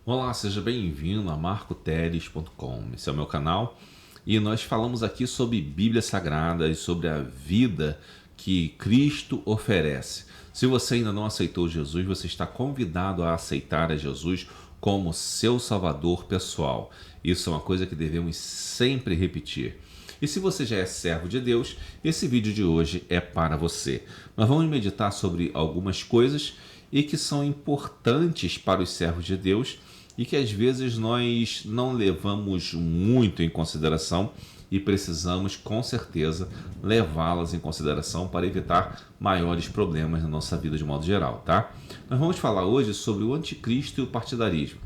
Olá, seja bem-vindo a marcoteres.com. Esse é o meu canal e nós falamos aqui sobre Bíblia Sagrada e sobre a vida que Cristo oferece. Se você ainda não aceitou Jesus, você está convidado a aceitar a Jesus como seu Salvador pessoal. Isso é uma coisa que devemos sempre repetir. E se você já é servo de Deus, esse vídeo de hoje é para você. Nós vamos meditar sobre algumas coisas e que são importantes para os servos de Deus e que às vezes nós não levamos muito em consideração e precisamos com certeza levá-las em consideração para evitar maiores problemas na nossa vida de modo geral, tá? Nós vamos falar hoje sobre o anticristo e o partidarismo.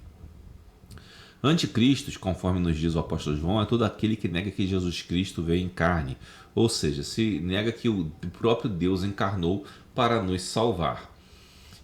Anticristo, conforme nos diz o apóstolo João, é todo aquele que nega que Jesus Cristo veio em carne, ou seja, se nega que o próprio Deus encarnou para nos salvar.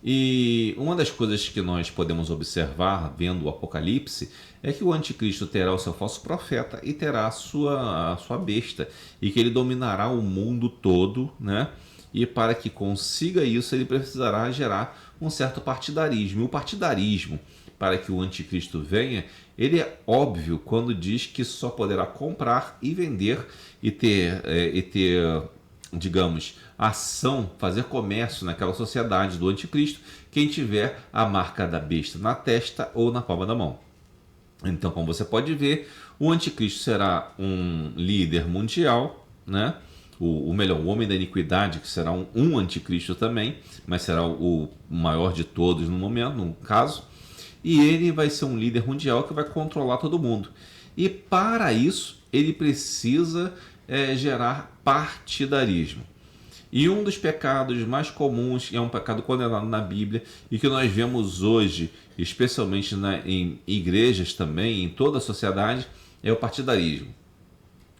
E uma das coisas que nós podemos observar vendo o Apocalipse é que o anticristo terá o seu falso profeta e terá a sua besta, e que ele dominará o mundo todo, né? E para que consiga isso, ele precisará gerar um certo partidarismo. E o partidarismo, para que o anticristo venha, ele é óbvio quando diz que só poderá comprar e vender e ter digamos, ação, fazer comércio naquela sociedade do anticristo, quem tiver a marca da besta na testa ou na palma da mão. Então, como você pode ver, o anticristo será um líder mundial, né? O melhor, o homem da iniquidade, que será um anticristo também, mas será o maior de todos no momento, no caso, e ele vai ser um líder mundial que vai controlar todo mundo. E para isso, ele precisa gerar partidarismo. E um dos pecados mais comuns, é um pecado condenado na Bíblia e que nós vemos hoje, especialmente em igrejas também, em toda a sociedade, é o partidarismo.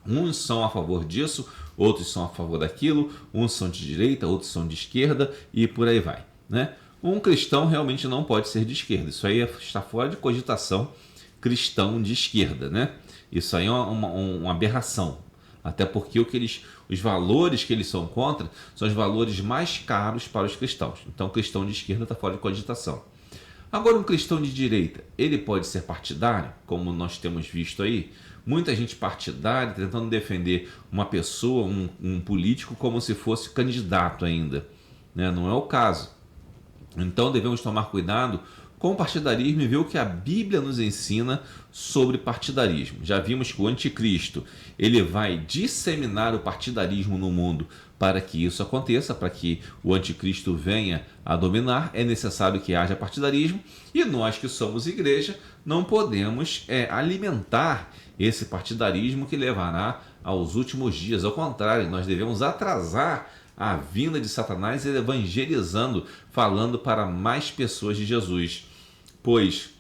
Uns são a favor disso, outros são a favor daquilo, uns são de direita, outros são de esquerda e por aí vai, né? Um cristão realmente não pode ser de esquerda, isso aí está fora de cogitação cristão de esquerda, né? Isso aí é uma aberração. Até porque os valores que eles são contra são os valores mais caros para os cristãos. Então, o cristão de esquerda está fora de cogitação. Agora, um cristão de direita, ele pode ser partidário, como nós temos visto aí? Muita gente partidária tentando defender uma pessoa, um político, como se fosse candidato ainda, né? Não é o caso. Então, devemos tomar cuidado com o partidarismo e ver o que a Bíblia nos ensina sobre partidarismo. Já vimos que o anticristo ele vai disseminar o partidarismo no mundo. Para que isso aconteça, para que o anticristo venha a dominar, é necessário que haja partidarismo, e nós que somos igreja não podemos alimentar esse partidarismo que levará aos últimos dias. Ao contrário, nós devemos atrasar a vinda de Satanás e evangelizando, falando para mais pessoas de Jesus. Pois,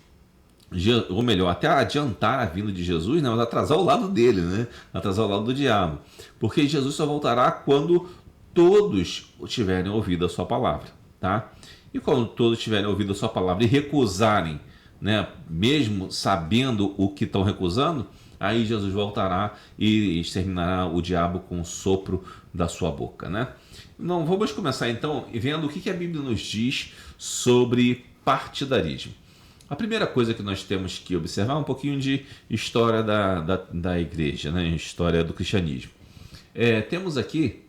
ou melhor, até adiantar a vinda de Jesus, né, mas atrasar o lado dele, né? Atrasar o lado do diabo. Porque Jesus só voltará quando todos tiverem ouvido a sua palavra, tá? E quando todos tiverem ouvido a sua palavra e recusarem, né, mesmo sabendo o que estão recusando, aí Jesus voltará e exterminará o diabo com o sopro da sua boca, né? Não, vamos começar então vendo o que a Bíblia nos diz sobre partidarismo. A primeira coisa que nós temos que observar é um pouquinho de história da igreja, né? História do cristianismo. Temos aqui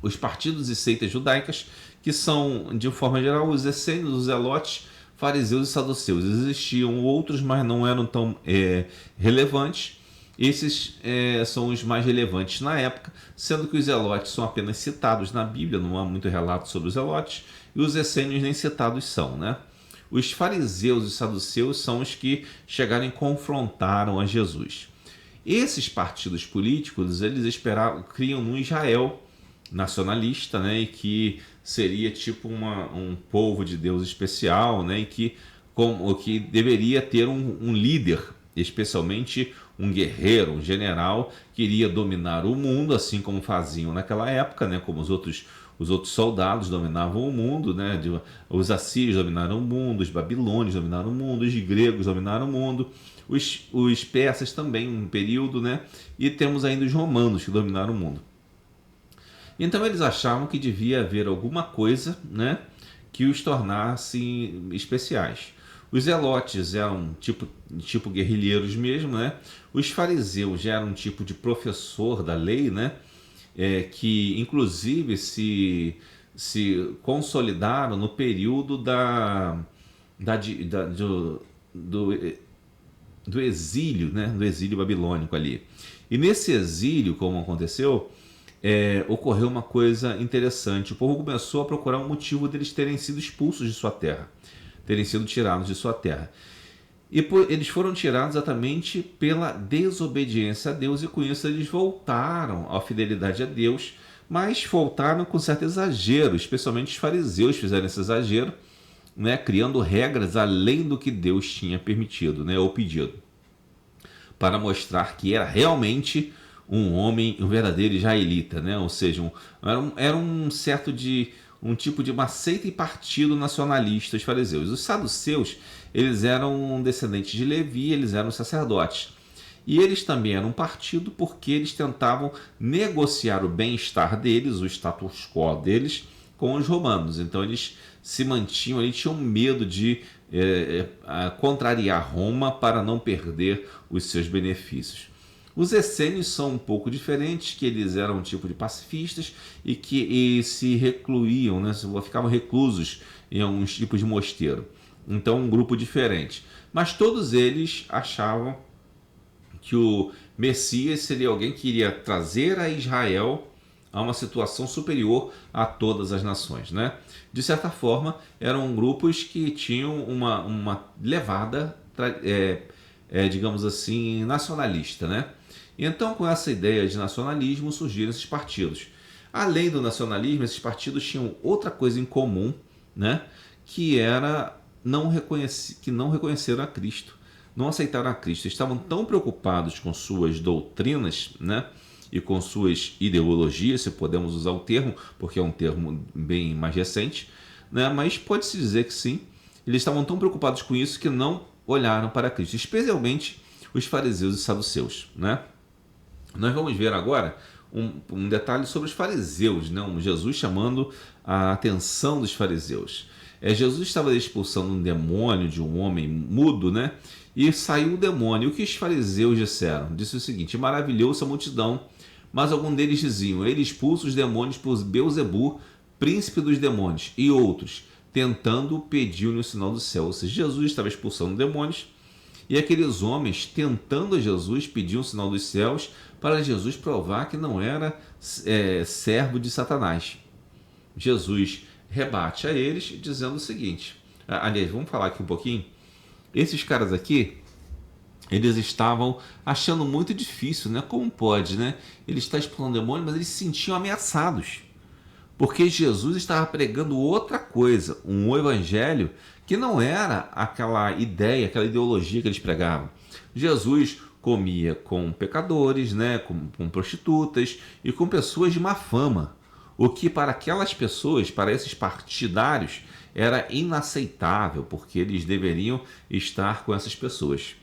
os partidos e seitas judaicas, que são, de forma geral, os essênios, os zelotes, fariseus e saduceus. Existiam outros, mas não eram tão relevantes. Esses são os mais relevantes na época, sendo que os zelotes são apenas citados na Bíblia, não há muito relato sobre os zelotes, e os essênios nem citados são, né? Os fariseus e saduceus são os que chegaram e confrontaram a Jesus. Esses partidos políticos, eles criam um Israel nacionalista, né, e que seria tipo um povo de Deus especial, né, e que deveria ter um líder, especialmente um guerreiro, um general, que iria dominar o mundo, assim como faziam naquela época, né, como os outros soldados dominavam o mundo, né? Os assírios dominaram o mundo, os babilônios dominaram o mundo, os gregos dominaram o mundo, os persas também, um período, né? E temos ainda os romanos que dominaram o mundo. Então eles achavam que devia haver alguma coisa, né, que os tornasse especiais. Os zelotes eram tipo guerrilheiros mesmo, né? Os fariseus já eram um tipo de professor da lei, né? Que inclusive se consolidaram no período da, di- da- do, do exílio, né? Do exílio babilônico ali. E nesse exílio, como aconteceu, ocorreu uma coisa interessante. O povo começou a procurar um motivo deles terem sido expulsos de sua terra, terem sido tirados de sua terra. E eles foram tirados exatamente pela desobediência a Deus, e com isso eles voltaram à fidelidade a Deus, mas voltaram com certo exagero, especialmente os fariseus fizeram esse exagero, né, criando regras além do que Deus tinha permitido, né, ou pedido, para mostrar que era realmente um homem, um verdadeiro israelita, né? Ou seja, era um certo de um tipo de uma seita e partido nacionalista, os fariseus. Os saduceus, eles eram descendentes de Levi, eles eram sacerdotes. E eles também eram um partido porque eles tentavam negociar o bem-estar deles, o status quo deles, com os romanos. Então eles se mantinham, eles tinham medo de contrariar Roma para não perder os seus benefícios. Os essênios são um pouco diferentes, que eles eram um tipo de pacifistas e se recluíam, né, ficavam reclusos em alguns tipos de mosteiro. Então um grupo diferente. Mas todos eles achavam que o Messias seria alguém que iria trazer a Israel a uma situação superior a todas as nações, né? De certa forma, eram grupos que tinham uma levada, digamos assim, nacionalista, né? Então, com essa ideia de nacionalismo, surgiram esses partidos. Além do nacionalismo, esses partidos tinham outra coisa em comum, né? Que era que não reconheceram a Cristo, não aceitaram a Cristo. Estavam tão preocupados com suas doutrinas, né? E com suas ideologias, se podemos usar o termo, porque é um termo bem mais recente, né? Mas pode-se dizer que sim. Eles estavam tão preocupados com isso que não olharam para Cristo, especialmente os fariseus e saduceus, né? Nós vamos ver agora um detalhe sobre os fariseus, né? Jesus chamando a atenção dos fariseus. Jesus estava expulsando um demônio de um homem mudo, né? E saiu o demônio. E o que os fariseus disseram? Disse o seguinte: maravilhou-se a multidão, mas alguns deles diziam: ele expulsa os demônios por Beelzebu, príncipe dos demônios. E outros, tentando, pediu-lhe o sinal do céu. Ou seja, Jesus estava expulsando demônios, e aqueles homens, tentando a Jesus, pediam o sinal dos céus para Jesus provar que não era servo de Satanás. Jesus rebate a eles dizendo o seguinte. Aliás, vamos falar aqui um pouquinho. Esses caras aqui, eles estavam achando muito difícil, né? Como pode, né? Ele está expulsando demônio, mas eles se sentiam ameaçados, porque Jesus estava pregando outra coisa, um evangelho que não era aquela ideia, aquela ideologia que eles pregavam. Jesus comia com pecadores, né, com prostitutas e com pessoas de má fama, o que para aquelas pessoas, para esses partidários, era inaceitável, porque eles deveriam estar com essas pessoas,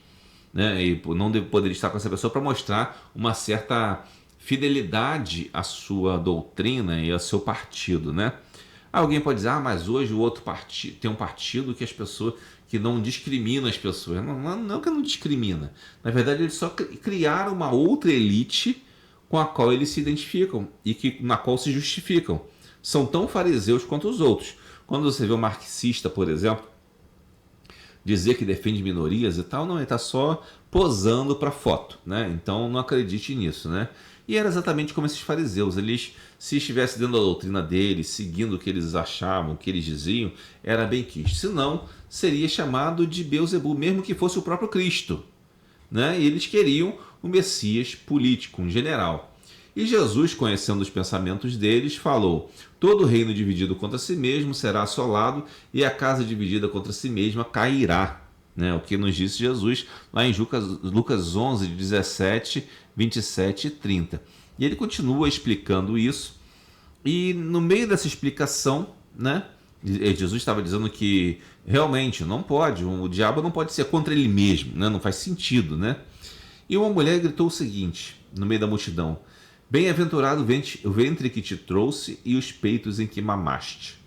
né, e não poderia estar com essa pessoa para mostrar uma certa fidelidade à sua doutrina e ao seu partido, né? Alguém pode dizer, mas hoje o outro partido tem um partido que as pessoas que não discrimina as pessoas. Não que não discrimina. Na verdade, eles só criaram uma outra elite com a qual eles se identificam e na qual se justificam. São tão fariseus quanto os outros. Quando você vê um marxista, por exemplo, dizer que defende minorias e tal, não, ele está só posando para foto, né? Então não acredite nisso, né? E era exatamente como esses fariseus. Eles, se estivessem dentro da doutrina deles, seguindo o que eles achavam, o que eles diziam, era bem quisto. Senão, seria chamado de Beelzebu, mesmo que fosse o próprio Cristo, né? E eles queriam o Messias político, um general. E Jesus, conhecendo os pensamentos deles, falou: todo reino dividido contra si mesmo será assolado, e a casa dividida contra si mesma cairá. Né? O que nos disse Jesus lá em Lucas 11, 17, 27 e 30. E ele continua explicando isso, e no meio dessa explicação, né, Jesus estava dizendo que realmente não pode, o diabo não pode ser contra ele mesmo, né? Não faz sentido, né? E uma mulher gritou o seguinte, no meio da multidão: bem-aventurado o ventre que te trouxe e os peitos em que mamaste.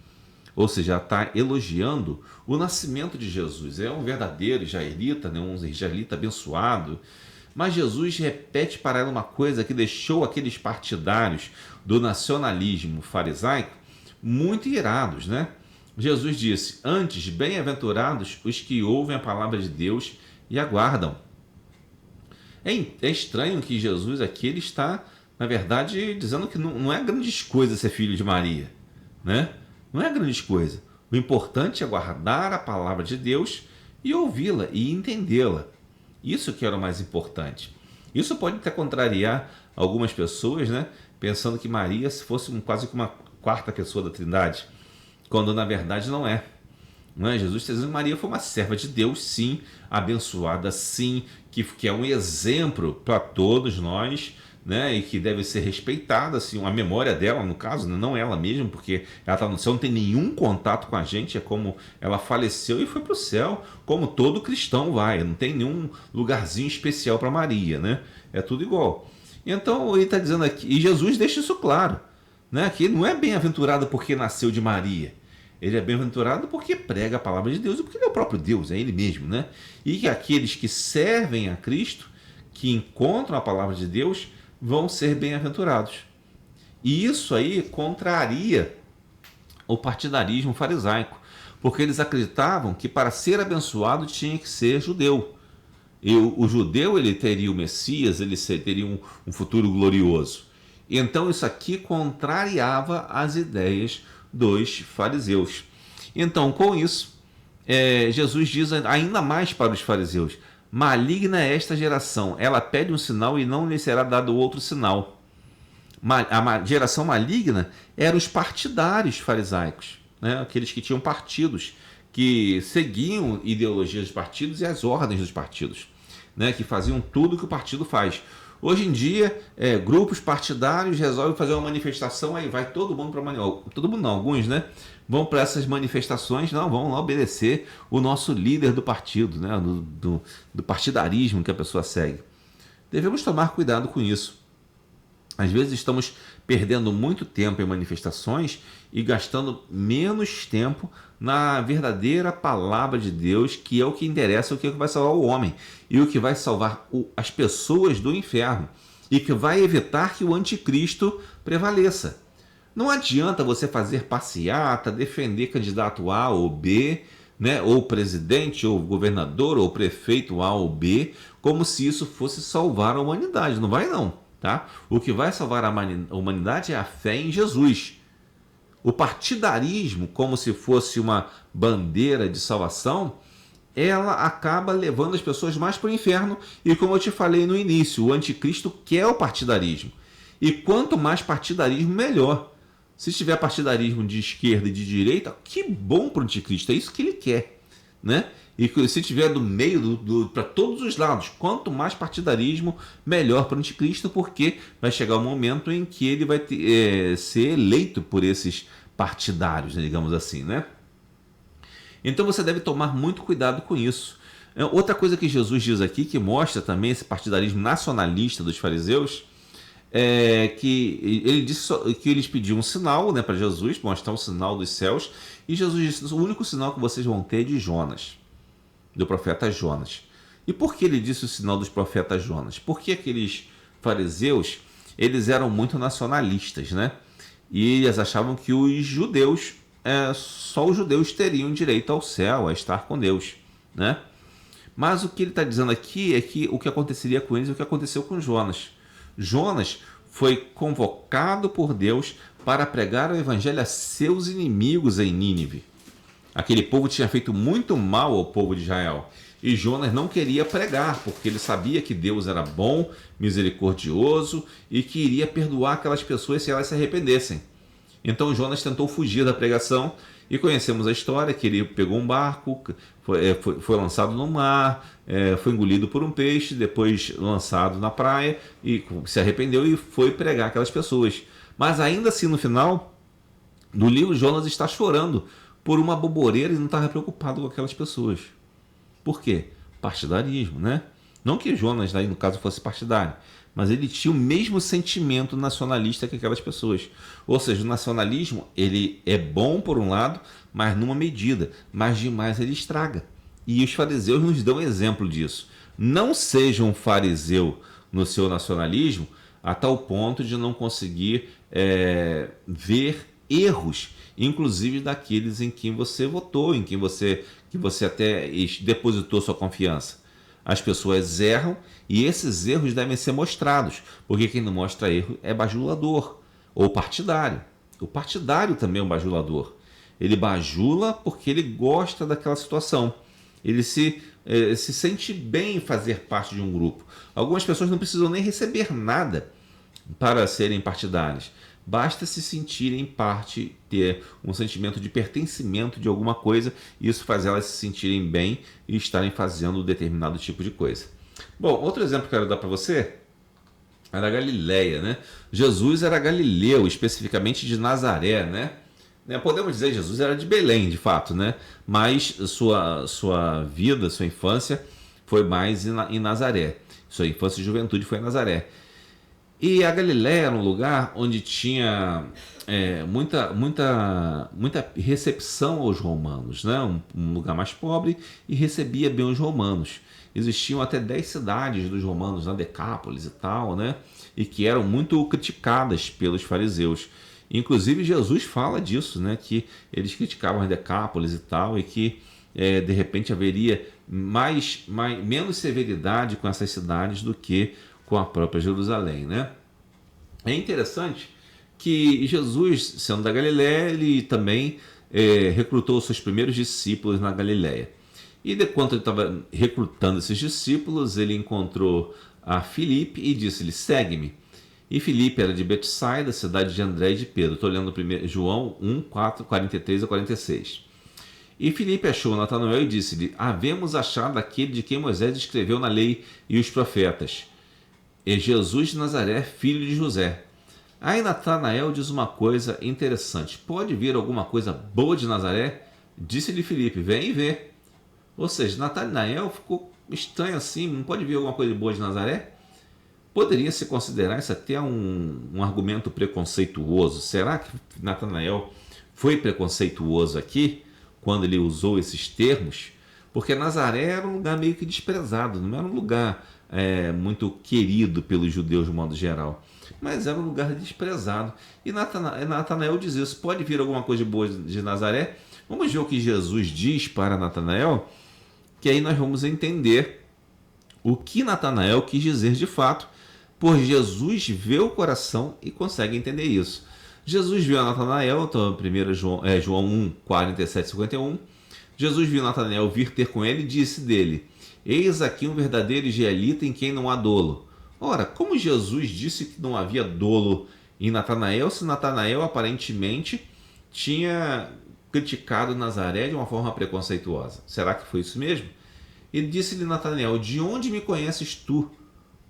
ou seja, está elogiando o nascimento de Jesus. É um verdadeiro israelita, né? Um israelita abençoado. Mas Jesus repete para ela uma coisa que deixou aqueles partidários do nacionalismo farisaico muito irados, né? Jesus disse: antes, bem-aventurados os que ouvem a palavra de Deus e aguardam. É estranho que Jesus aqui ele está, na verdade, dizendo que não é grandes coisas ser filho de Maria, né? Não é grandes coisa. O importante é guardar a palavra de Deus e ouvi-la e entendê-la. Isso que era o mais importante. Isso pode até contrariar algumas pessoas, né? Pensando que Maria fosse quase que uma quarta pessoa da Trindade, quando na verdade não é. Não é? Jesus está dizendo que Maria foi uma serva de Deus, sim, abençoada, sim, que é um exemplo para todos nós, né? E que deve ser respeitada, assim, a memória dela, no caso, né? Não ela mesma, porque ela está no céu, não tem nenhum contato com a gente, é como ela faleceu e foi para o céu, como todo cristão vai, não tem nenhum lugarzinho especial para Maria, né? É tudo igual. Então ele está dizendo aqui, e Jesus deixa isso claro, né? Que ele não é bem-aventurado porque nasceu de Maria. Ele é bem-aventurado porque prega a palavra de Deus e porque ele é o próprio Deus, é ele mesmo, né? E que aqueles que servem a Cristo, que encontram a palavra de Deus, vão ser bem-aventurados. E isso aí contraria o partidarismo farisaico, porque eles acreditavam que para ser abençoado tinha que ser judeu. E o judeu ele teria o Messias, ele teria um futuro glorioso. Então isso aqui contrariava as ideias dos fariseus. Então, com isso, Jesus diz ainda mais para os fariseus: maligna é esta geração, ela pede um sinal e não lhe será dado outro sinal. A geração maligna eram os partidários farisaicos, né? Aqueles que tinham partidos, que seguiam ideologias dos partidos e as ordens dos partidos, né? Que faziam tudo que o partido faz. Hoje em dia, grupos partidários resolvem fazer uma manifestação, aí vai todo mundo para todo mundo não, alguns, né? Vão para essas manifestações, não, vão lá obedecer o nosso líder do partido, né? Do partidarismo que a pessoa segue. Devemos tomar cuidado com isso. Às vezes estamos perdendo muito tempo em manifestações e gastando menos tempo na verdadeira palavra de Deus, que é o que interessa, o que vai salvar o homem e o que vai salvar as pessoas do inferno e que vai evitar que o anticristo prevaleça. Não adianta você fazer passeata, defender candidato A ou B, né, ou presidente, ou governador, ou prefeito A ou B, como se isso fosse salvar a humanidade. Não vai não. Tá? O que vai salvar a humanidade é a fé em Jesus. O partidarismo, como se fosse uma bandeira de salvação, ela acaba levando as pessoas mais para o inferno. E como eu te falei no início, o anticristo quer o partidarismo. E quanto mais partidarismo, melhor. Se tiver partidarismo de esquerda e de direita, que bom para o anticristo, é isso que ele quer, né? E se tiver do meio, para todos os lados, quanto mais partidarismo, melhor para o anticristo, porque vai chegar o momento em que ele vai ser eleito por esses partidários, né, digamos assim, né? Então você deve tomar muito cuidado com isso. Outra coisa que Jesus diz aqui, que mostra também esse partidarismo nacionalista dos fariseus, é que ele disse que eles pediam um sinal, né, para Jesus, mostrar um sinal dos céus, e Jesus disse: o único sinal que vocês vão ter é de Jonas, do profeta Jonas. E por que ele disse o sinal dos profetas Jonas? Porque aqueles fariseus, eles eram muito nacionalistas, né? E eles achavam que os judeus, só os judeus teriam direito ao céu, a estar com Deus, né? Mas o que ele está dizendo aqui é que o que aconteceria com eles é o que aconteceu com Jonas. Jonas foi convocado por Deus para pregar o evangelho a seus inimigos em Nínive. Aquele povo tinha feito muito mal ao povo de Israel. E Jonas não queria pregar, porque ele sabia que Deus era bom, misericordioso e que iria perdoar aquelas pessoas se elas se arrependessem. Então Jonas tentou fugir da pregação e conhecemos a história, que ele pegou um barco, foi lançado no mar, foi engolido por um peixe, depois lançado na praia e se arrependeu e foi pregar aquelas pessoas. Mas ainda assim, no final do livro, Jonas está chorando por uma boboreira e não estava preocupado com aquelas pessoas. Por quê? Partidarismo, né? Não que Jonas, aí no caso, fosse partidário, mas ele tinha o mesmo sentimento nacionalista que aquelas pessoas. Ou seja, o nacionalismo ele é bom por um lado, mas numa medida, mas demais ele estraga. E os fariseus nos dão exemplo disso. Não seja um fariseu no seu nacionalismo a tal ponto de não conseguir ver erros, inclusive daqueles em quem você votou, em quem você até depositou sua confiança. As pessoas erram e esses erros devem ser mostrados, porque quem não mostra erro é bajulador ou partidário. O partidário também é um bajulador. Ele bajula porque ele gosta daquela situação. Ele se sente bem em fazer parte de um grupo. Algumas pessoas não precisam nem receber nada para serem partidárias. Basta se sentirem parte, ter um sentimento de pertencimento de alguma coisa, e isso faz elas se sentirem bem e estarem fazendo determinado tipo de coisa. Bom, outro exemplo que eu quero dar para você era a Galileia, né? Jesus era galileu, especificamente de Nazaré, né? Podemos dizer que Jesus era de Belém, de fato, né? Mas sua vida, sua infância foi mais em Nazaré. Sua infância e juventude foi em Nazaré. E a Galiléia era um lugar onde tinha muita recepção aos romanos, né? Um lugar mais pobre e recebia bem os romanos. Existiam até 10 cidades dos romanos, na Decápolis e tal, né? E que eram muito criticadas pelos fariseus. Inclusive Jesus fala disso, né? Que eles criticavam as Decápolis e tal, e que de repente haveria menos severidade com essas cidades do que com a própria Jerusalém, né? É interessante que Jesus, sendo da Galiléia, ele também recrutou seus primeiros discípulos na Galiléia. E enquanto ele estava recrutando esses discípulos, ele encontrou a Filipe e disse-lhe: segue-me. E Filipe era de Betsaida, cidade de André e de Pedro. Estou olhando primeiro, João 1, 4, 43 a 46. E Filipe achou Natanael e disse-lhe: havemos achado aquele de quem Moisés escreveu na lei e os profetas, é Jesus de Nazaré, filho de José. Aí Natanael diz uma coisa interessante: pode vir alguma coisa boa de Nazaré? Disse-lhe Filipe: vem e vê. Ou seja, Natanael ficou estranho assim: não pode vir alguma coisa boa de Nazaré? Poderia se considerar isso até um argumento preconceituoso. Será que Natanael foi preconceituoso aqui quando ele usou esses termos? Porque Nazaré era um lugar meio que desprezado, não era um lugar muito querido pelos judeus de modo geral, mas era um lugar desprezado. E Natanael diz isso: pode vir alguma coisa boa de Nazaré? Vamos ver o que Jesus diz para Natanael, que aí nós vamos entender o que Natanael quis dizer de fato, pois Jesus vê o coração e consegue entender isso. Jesus viu a Natanael, então 1 João 1, 47 e 51. Jesus viu Natanael vir ter com ele e disse dele: eis aqui um verdadeiro israelita em quem não há dolo. Ora, como Jesus disse que não havia dolo em Natanael, se Natanael aparentemente tinha criticado Nazaré de uma forma preconceituosa? Será que foi isso mesmo? Ele disse-lhe Natanael: de onde me conheces tu?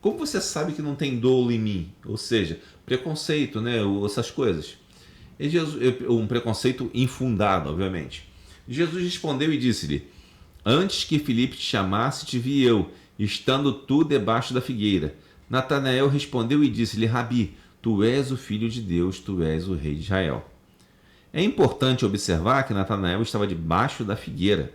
Como você sabe que não tem dolo em mim? Ou seja, preconceito, né? Essas coisas. Um preconceito infundado, obviamente. Jesus respondeu e disse-lhe: antes que Filipe te chamasse, te vi eu, estando tu debaixo da figueira. Natanael respondeu e disse-lhe: Rabi, tu és o Filho de Deus, tu és o Rei de Israel. É importante observar que Natanael estava debaixo da figueira.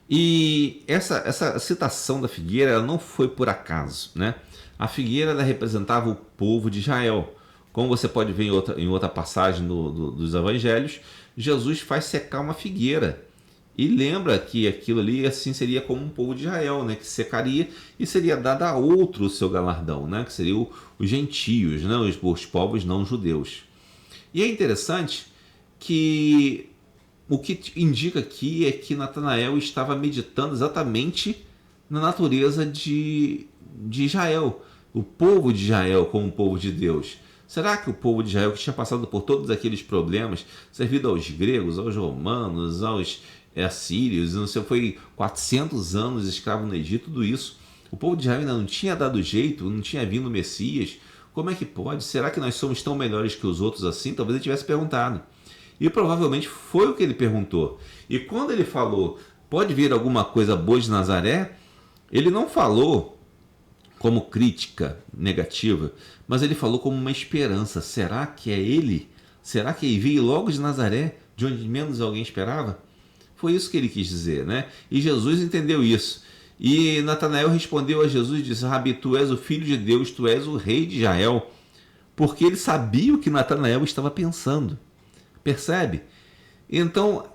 E essa citação da figueira ela não foi por acaso, né? A figueira ela representava o povo de Israel. Como você pode ver em outra passagem dos evangelhos, Jesus faz secar uma figueira. E lembra que aquilo ali assim seria como um povo de Israel, né? Que secaria e seria dado a outro o seu galardão, né? Que seriam os gentios, né? Os povos não judeus. E é interessante que o que indica aqui é que Natanael estava meditando exatamente na natureza de Israel, o povo de Israel como o povo de Deus. Será que o povo de Israel, que tinha passado por todos aqueles problemas, servido aos gregos, aos romanos, aos assírios, não sei, foi 400 anos escravo no Egito, tudo isso, o povo de Israel ainda não tinha dado jeito, não tinha vindo o Messias? Como é que pode? Será que nós somos tão melhores que os outros assim? Talvez ele tivesse perguntado. E provavelmente foi o que ele perguntou. E quando ele falou: pode vir alguma coisa boa de Nazaré? Ele não falou como crítica negativa, mas ele falou como uma esperança. Será que é ele? Será que ele veio logo de Nazaré, de onde menos alguém esperava? Foi isso que ele quis dizer, né? E Jesus entendeu isso. E Natanael respondeu a Jesus e disse: Rabi, tu és o Filho de Deus, tu és o Rei de Israel. Porque ele sabia o que Natanael estava pensando. Percebe? Então,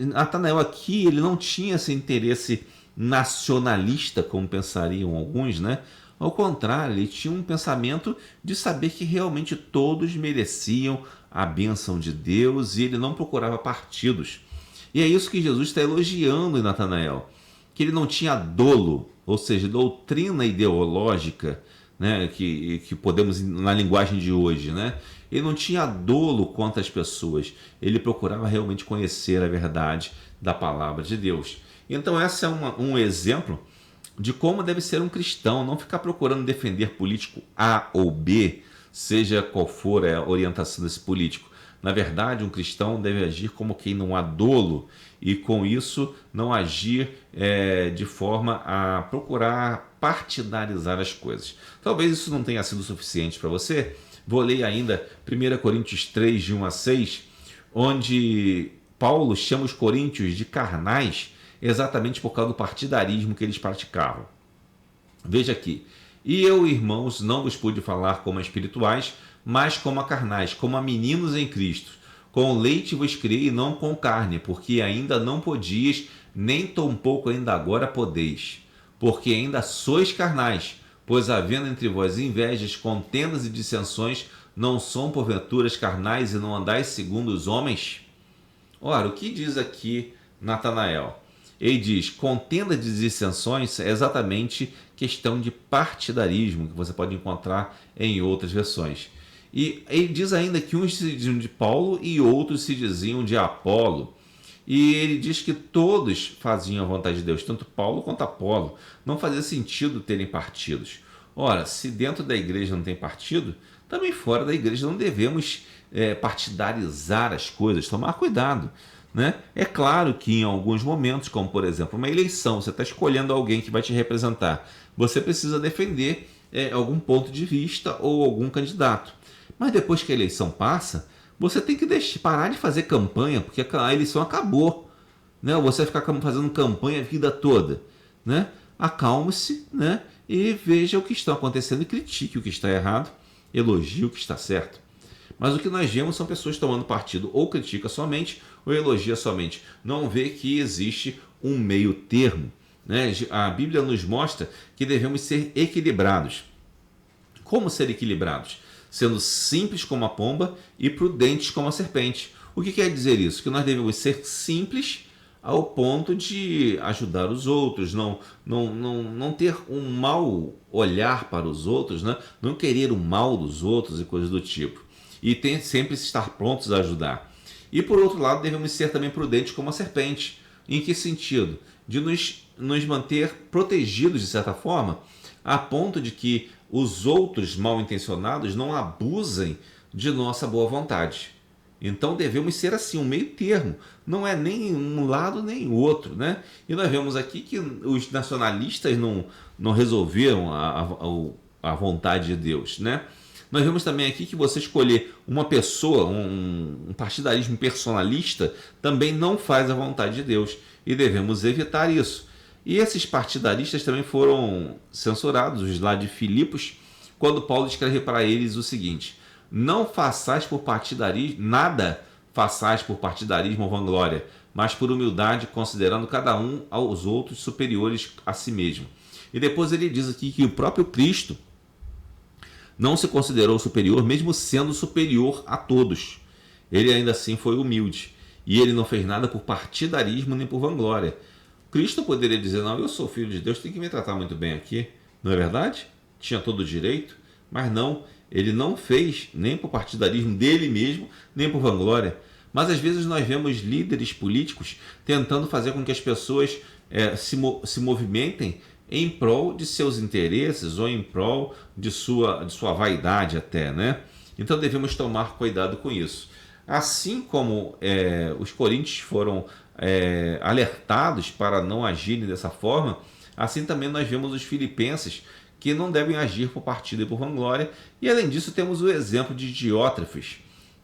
Natanael aqui, ele não tinha esse interesse nacionalista, como pensariam alguns, né? Ao contrário, ele tinha um pensamento de saber que realmente todos mereciam a bênção de Deus e ele não procurava partidos. E é isso que Jesus está elogiando em Natanael, que ele não tinha dolo, ou seja, doutrina ideológica, né, que podemos, na linguagem de hoje, né? Ele não tinha dolo contra as pessoas, ele procurava realmente conhecer a verdade da palavra de Deus. Então esse é um exemplo de como deve ser um cristão, não ficar procurando defender político A ou B, seja qual for a orientação desse político. Na verdade, um cristão deve agir como quem não há dolo e com isso não agir de forma a procurar partidarizar as coisas. Talvez isso não tenha sido suficiente para você. Vou ler ainda 1 Coríntios 3, de 1 a 6, onde Paulo chama os coríntios de carnais exatamente por causa do partidarismo que eles praticavam. Veja aqui: e eu, irmãos, não vos pude falar como a espirituais, mas como a carnais, como a meninos em Cristo. Com leite vos criei e não com carne, porque ainda não podias, nem tampouco ainda agora podeis. Porque ainda sois carnais, pois havendo entre vós invejas, contendas e dissensões, não são porventuras carnais e não andais segundo os homens? Ora, o que diz aqui Natanael? Ele diz: contenda de dissensões é exatamente questão de partidarismo, que você pode encontrar em outras versões. E ele diz ainda que uns se diziam de Paulo e outros se diziam de Apolo. E ele diz que todos faziam a vontade de Deus, tanto Paulo quanto Apolo. Não fazia sentido terem partidos. Ora, se dentro da igreja não tem partido, também fora da igreja não devemos partidarizar as coisas, tomar cuidado. Né? É claro que em alguns momentos, como por exemplo uma eleição, você está escolhendo alguém que vai te representar, você precisa defender algum ponto de vista ou algum candidato. Mas depois que a eleição passa, você tem que parar de fazer campanha, porque a eleição acabou. Né? Você vai ficar fazendo campanha a vida toda. Né? Acalme-se, né? E veja o que está acontecendo e critique o que está errado, elogie o que está certo. Mas o que nós vemos são pessoas tomando partido, ou critica somente, ou elogia somente. Não vê que existe um meio termo. Né? A Bíblia nos mostra que devemos ser equilibrados. Como ser equilibrados? Sendo simples como a pomba e prudentes como a serpente. O que quer dizer isso? Que nós devemos ser simples ao ponto de ajudar os outros, não ter um mau olhar para os outros, né? Não querer o mal dos outros e coisas do tipo. E sempre estar prontos a ajudar. E por outro lado, devemos ser também prudentes como a serpente. Em que sentido? De nos manter protegidos de certa forma, a ponto de que os outros mal intencionados não abusem de nossa boa vontade. Então devemos ser assim, um meio termo. Não é nem um lado nem o outro. Né? E nós vemos aqui que os nacionalistas não resolveram a vontade de Deus. Né? Nós vemos também aqui que você escolher uma pessoa, um partidarismo personalista, também não faz a vontade de Deus. E devemos evitar isso. E esses partidaristas também foram censurados, os lá de Filipos, quando Paulo escreve para eles o seguinte: não façais por partidarismo, nada façais por partidarismo ou vanglória, mas por humildade, considerando cada um aos outros superiores a si mesmo. E depois ele diz aqui que o próprio Cristo não se considerou superior, mesmo sendo superior a todos. Ele ainda assim foi humilde. E ele não fez nada por partidarismo nem por vanglória. Cristo poderia dizer: não, eu sou filho de Deus, tem que me tratar muito bem aqui. Não é verdade? Tinha todo o direito. Mas não, ele não fez nem por partidarismo dele mesmo, nem por vanglória. Mas às vezes nós vemos líderes políticos tentando fazer com que as pessoas se movimentem em prol de seus interesses ou em prol de sua vaidade até, né? Então devemos tomar cuidado com isso. Assim como os coríntios foram alertados para não agirem dessa forma, assim também nós vemos os filipenses que não devem agir por partido e por vanglória. E além disso temos o exemplo de Diótrefes,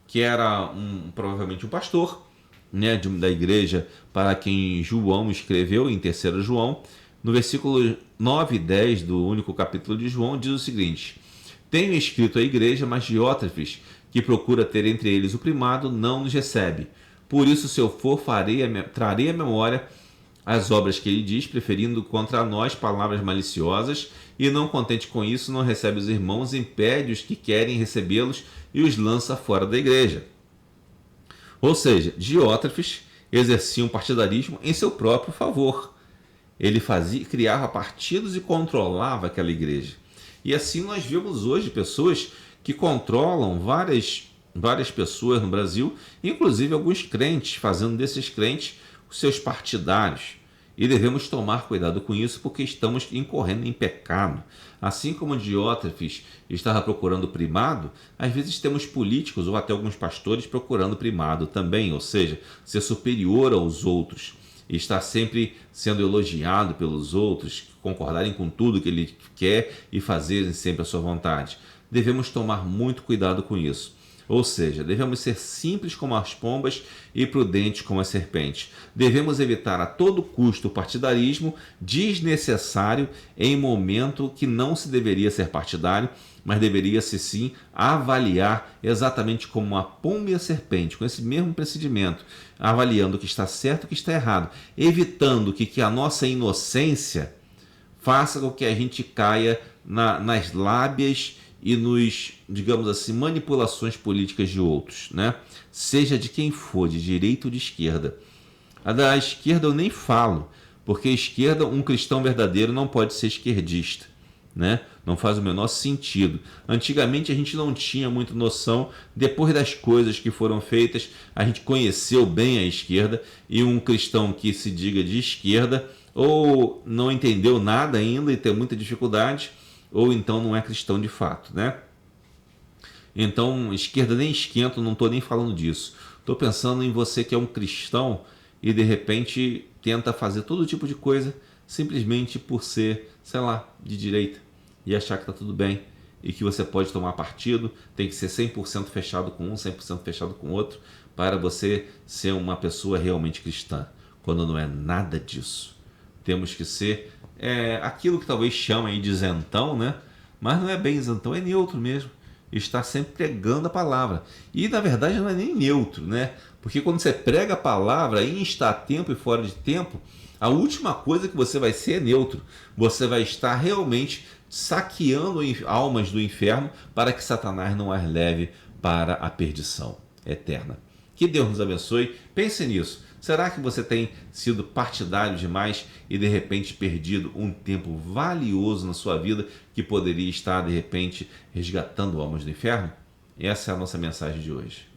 que era provavelmente um pastor, né, da igreja para quem João escreveu em 3 João. No versículo 9 e 10 do único capítulo de João diz o seguinte: tenho escrito à igreja, mas Diótrefes, que procura ter entre eles o primado, não nos recebe. Por isso, se eu for, trarei à memória as obras que ele diz, preferindo contra nós palavras maliciosas, e não contente com isso, não recebe os irmãos, impede os que querem recebê-los e os lança fora da igreja. Ou seja, Diótrefes exercia um partidarismo em seu próprio favor. Ele criava partidos e controlava aquela igreja. E assim nós vemos hoje pessoas que controlam várias pessoas no Brasil, inclusive alguns crentes, fazendo desses crentes os seus partidários. E devemos tomar cuidado com isso, porque estamos incorrendo em pecado. Assim como Diótrefes estava procurando primado, às vezes temos políticos ou até alguns pastores procurando primado também, ou seja, ser superior aos outros, e estar sempre sendo elogiado pelos outros, concordarem com tudo que ele quer e fazerem sempre a sua vontade. Devemos tomar muito cuidado com isso. Ou seja, devemos ser simples como as pombas e prudentes como as serpentes. Devemos evitar a todo custo o partidarismo desnecessário em momento que não se deveria ser partidário, mas deveria-se sim avaliar exatamente como a pomba e a serpente, com esse mesmo procedimento, avaliando o que está certo e o que está errado, evitando que a nossa inocência faça com que a gente caia nas lábias e nos, digamos assim, manipulações políticas de outros, né? Seja de quem for, de direita ou de esquerda. A da esquerda eu nem falo, porque a esquerda, um cristão verdadeiro não pode ser esquerdista, né? Não faz o menor sentido. Antigamente a gente não tinha muita noção, depois das coisas que foram feitas, a gente conheceu bem a esquerda, e um cristão que se diga de esquerda ou não entendeu nada ainda e tem muita dificuldade, ou então não é cristão de fato, né? Então, esquerda nem esquento, não estou nem falando disso. Estou pensando em você que é um cristão e de repente tenta fazer todo tipo de coisa simplesmente por ser, sei lá, de direita e achar que está tudo bem e que você pode tomar partido, tem que ser 100% fechado com um, 100% fechado com outro, para você ser uma pessoa realmente cristã, quando não é nada disso. Temos que ser aquilo que talvez chamem de isentão, né? Mas não é bem isentão, é neutro mesmo. Está sempre pregando a palavra. E na verdade não é nem neutro, né? Porque quando você prega a palavra, em estar a tempo e fora de tempo, a última coisa que você vai ser é neutro. Você vai estar realmente saqueando almas do inferno para que Satanás não as leve para a perdição eterna. Que Deus nos abençoe. Pense nisso. Será que você tem sido partidário demais e de repente perdido um tempo valioso na sua vida que poderia estar de repente resgatando almas do inferno? Essa é a nossa mensagem de hoje.